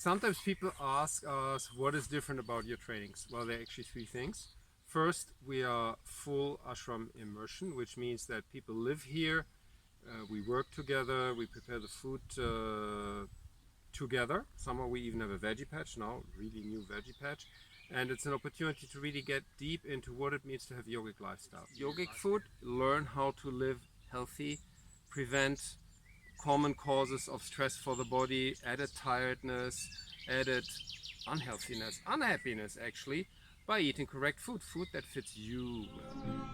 Sometimes people ask us what is different about your trainings. Well, there are actually three things. First, we are full ashram immersion, which means that people live here, we work together, we prepare the food together. Somewhere we even have a veggie patch now, really new veggie patch. And it's an opportunity to really get deep into what it means to have yogic lifestyle. Yogic food, learn how to live healthy, prevent common causes of stress for the body, added tiredness, added unhealthiness, unhappiness actually, by eating correct food, food that fits you well.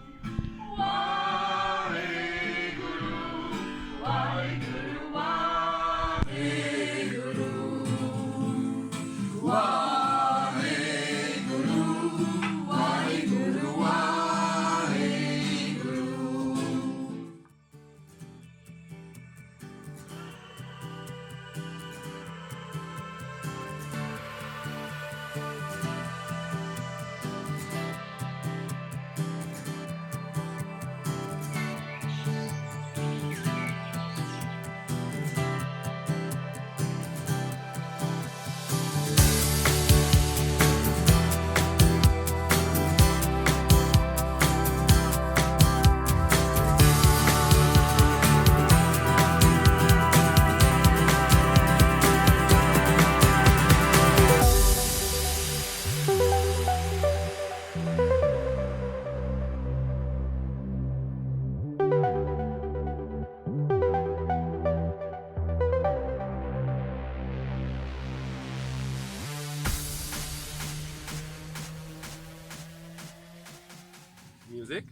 Music,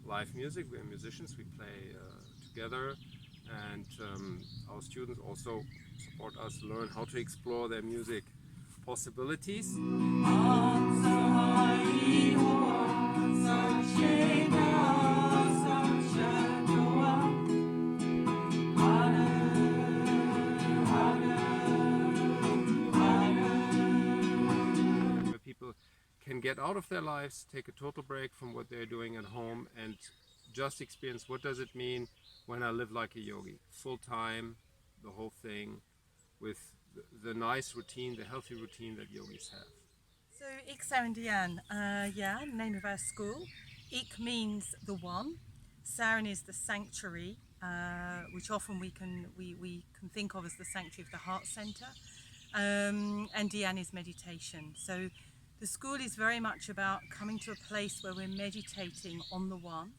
live music. We're musicians, we play together, and our students also support us, learn how to explore their music possibilities. Where people can get out of their lives, take a total break from what they're doing at home, and just experience what does it mean when I live like a yogi, full time, the whole thing, with the nice routine, the healthy routine that yogis have. So Ik Saran Dhian, name of our school. Ik means the one. Saran is the sanctuary, which often we can think of as the sanctuary of the heart center, and Dhian is meditation. So the school is very much about coming to a place where we're meditating on the one,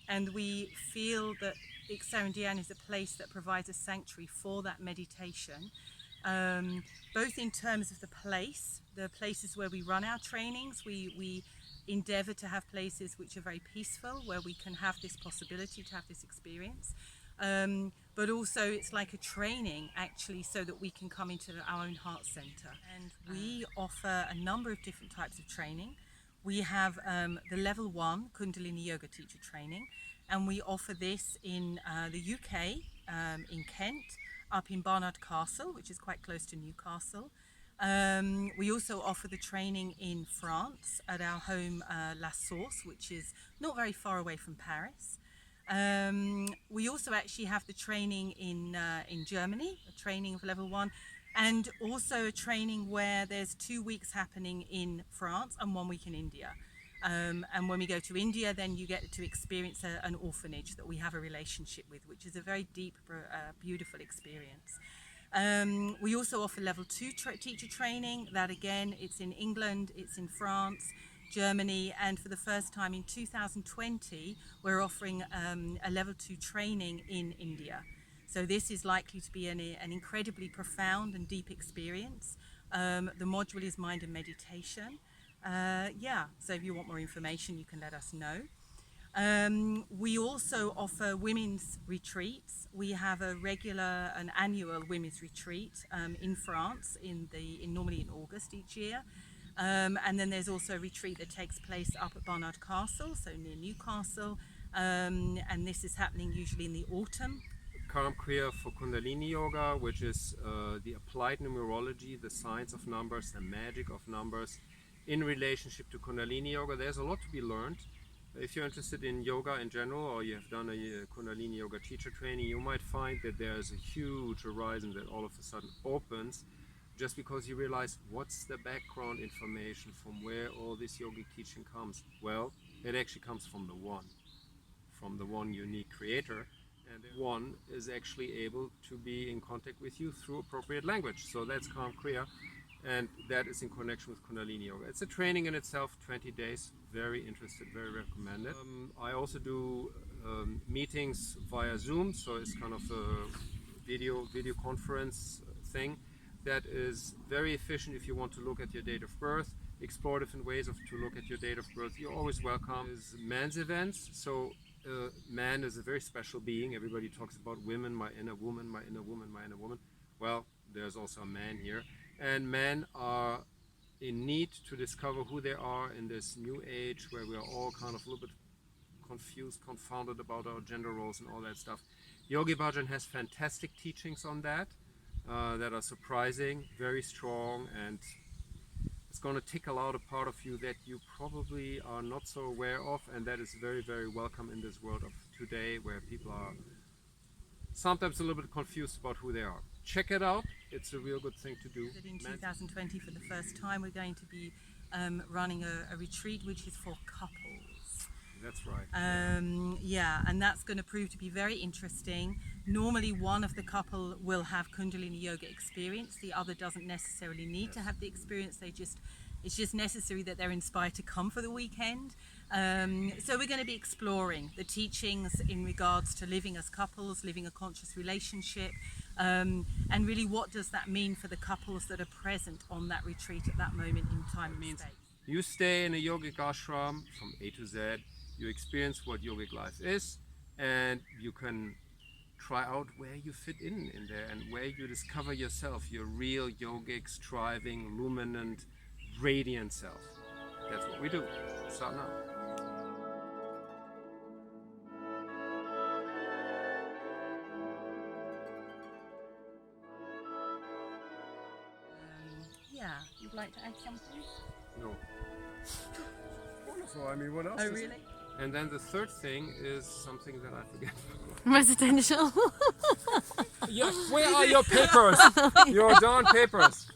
and we feel that Ik Saran Dhian is a place that provides a sanctuary for that meditation. Both in terms of the places where we run our trainings, we endeavor to have places which are very peaceful, where we can have this possibility to have this experience. But also it's like a training actually, so that we can come into our own heart center. And we offer a number of different types of training. We have the level 1 Kundalini Yoga teacher training, and we offer this in the UK, in Kent, up in Barnard Castle, which is quite close to Newcastle. We also offer the training in France at our home La Source, which is not very far away from Paris. We also actually have the training in Germany, a training of level 1, and also a training where there's 2 weeks happening in France and 1 week in India. And when we go to India, then you get to experience an orphanage that we have a relationship with, which is a very deep, beautiful experience. We also offer level 2 teacher training. That again, it's in England, it's in France, Germany, and for the first time in 2020, we're offering a level 2 training in India. So this is likely to be an incredibly profound and deep experience. The module is mind and meditation. So if you want more information, you can let us know. We also offer women's retreats. We have an annual women's retreat in France, normally in August each year. And then there's also a retreat that takes place up at Barnard Castle, so near Newcastle, and this is happening usually in the autumn. Come here for Kundalini Yoga, which is the applied numerology, the science of numbers, the magic of numbers in relationship to Kundalini Yoga. There's a lot to be learned. If you're interested in yoga in general, or you have done a Kundalini Yoga teacher training, you might find that there's a huge horizon that all of a sudden opens just because you realize what's the background information from where all this yogic teaching comes. Well, it actually comes from the one unique creator, and the one is actually able to be in contact with you through appropriate language. So that's Calm Kriya, and that is in connection with Kundalini Yoga. It's a training in itself, 20 days, very interested, very recommended. I also do meetings via Zoom, so it's kind of a video conference thing that is very efficient if you want to look at your date of birth, explore different ways to look at your date of birth. You're always welcome. It's men's events, so man is a very special being. Everybody talks about women, my inner woman, my inner woman, my inner woman. Well, there's also a man here, and men are in need to discover who they are in this new age where we are all kind of a little bit confused, confounded about our gender roles and all that stuff. Yogi Bhajan has fantastic teachings on that that are surprising, very strong, and it's going to tickle out a part of you that you probably are not so aware of, and that is very, very welcome in this world of today where people are sometimes a little bit confused about who they are. Check it out. It's a real good thing to do. In 2020, for the first time, we're going to be running a retreat which is for couples. That's right. Yeah, and that's going to prove to be very interesting. Normally one of the couple will have Kundalini Yoga experience, the other doesn't necessarily need to have the experience. It's just necessary that they're inspired to come for the weekend. So we're going to be exploring the teachings in regards to living as couples, living a conscious relationship, and really what does that mean for the couples that are present on that retreat at that moment in time and space. You stay in a yogic ashram from A to Z, you experience what yogic life is, and you can try out where you fit in there and where you discover yourself, your real yogic, striving, luminant, radiant self. That's what we do. Start now. Yeah, you'd like to add something? No. Wonderful. I mean, what else? Oh, really? And then the third thing is something that I forget. Residential. Yeah, where are your papers? Your darn papers.